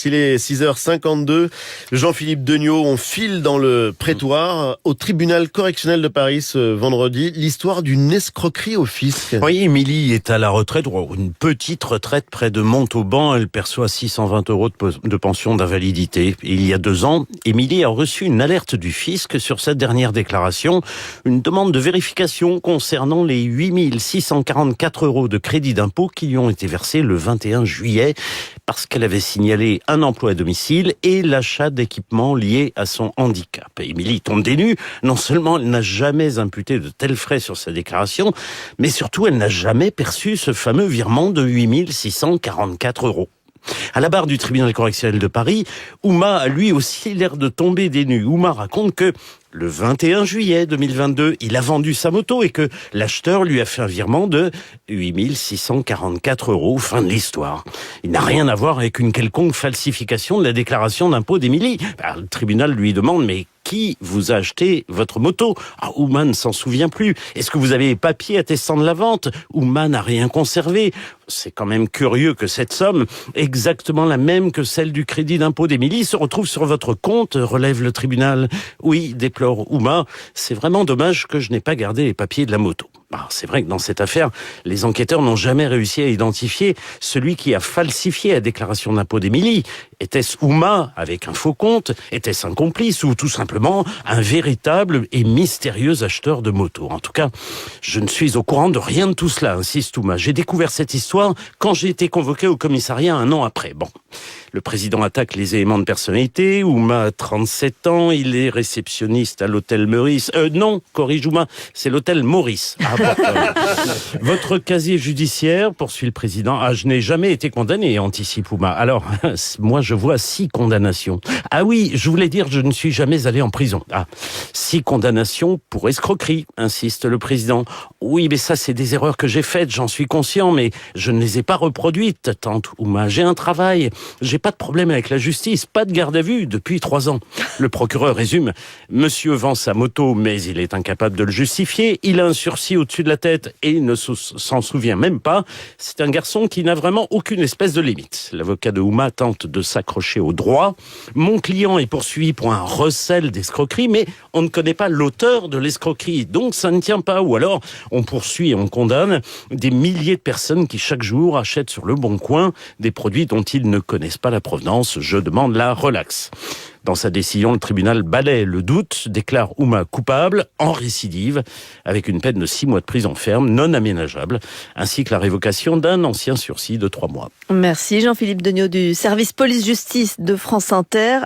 Il est 6h52, Jean-Philippe Degnaud, on file dans le prétoire au tribunal correctionnel de Paris ce vendredi, l'histoire d'une escroquerie au fisc. Oui, Émilie est à la retraite, ou une petauban retraite près de Montauban. Elle perçoit 620 € de pension d'invalidité. Et il y a 2 ans, Émilie a reçu une alerte du fisc sur sa dernière déclaration, une demande de vérification concernant les 8 644 € de crédit d'impôt qui lui ont été versés le 21 juillet parce qu'elle avait signalé un emploi à domicile et l'achat d'équipements liés à son handicap. Émilie tombe des nues. Non seulement elle n'a jamais imputé de tels frais sur sa déclaration, mais surtout elle n'a jamais perçu ce fameux virement de 8 644 €. À la barre du tribunal correctionnel de Paris, Ouma a lui aussi l'air de tomber des nues. Ouma raconte que le 21 juillet 2022, il a vendu sa moto et que l'acheteur lui a fait un virement de 8 644 €. Fin de l'histoire. Il n'a rien à voir avec une quelconque falsification de la déclaration d'impôt d'Émilie. Le tribunal lui demande, mais qui vous a acheté votre moto? Ouma ne s'en souvient plus. Est-ce que vous avez les papiers attestant de la vente? Ouma n'a rien conservé. C'est quand même curieux que cette somme, exactement la même que celle du crédit d'impôt d'Émilie, se retrouve sur votre compte, relève le tribunal. Oui, déplore Ouma, c'est vraiment dommage que je n'ai pas gardé les papiers de la moto. C'est vrai que dans cette affaire, les enquêteurs n'ont jamais réussi à identifier celui qui a falsifié la déclaration d'impôt d'Émilie. Était-ce Ouma avec un faux compte? Était-ce un complice ou tout simplement un véritable et mystérieux acheteur de moto? En tout cas, je ne suis au courant de rien de tout cela, insiste Ouma. J'ai découvert cette histoire quand j'ai été convoqué au commissariat 1 an après. Le président attaque les éléments de personnalité. Ouma a 37 ans, il est réceptionniste à l'hôtel Meurice. Non, corrige Ouma, c'est l'hôtel Maurice. Votre casier judiciaire, poursuit le président. Je n'ai jamais été condamné, anticipe Ouma. Alors, moi je vois 6 condamnations. Oui, je voulais dire, je ne suis jamais allé en prison. 6 condamnations pour escroquerie, insiste le président. Oui, mais ça c'est des erreurs que j'ai faites, j'en suis conscient, mais je ne les ai pas reproduites, tante Ouma. J'ai un travail, j'ai pas de problème avec la justice, pas de garde à vue depuis 3 ans. Le procureur résume, monsieur vend sa moto, mais il est incapable de le justifier, il a un sursis au-dessus de la tête et il ne s'en souvient même pas. C'est un garçon qui n'a vraiment aucune espèce de limite. L'avocat de Ouma tente de s'accrocher au droit. Mon client est poursuivi pour un recel d'escroquerie, mais on ne connaît pas l'auteur de l'escroquerie, donc ça ne tient pas. Ou alors, on poursuit et on condamne des milliers de personnes qui chaque jour achètent sur le bon coin des produits dont ils ne connaissent pas la provenance. Je demande la relaxe. Dans sa décision, le tribunal balaie le doute, déclare Ouma coupable en récidive, avec une peine de 6 mois de prison ferme non aménageable, ainsi que la révocation d'un ancien sursis de 3 mois. Merci Jean-Philippe Degnaud du service police-justice de France Inter.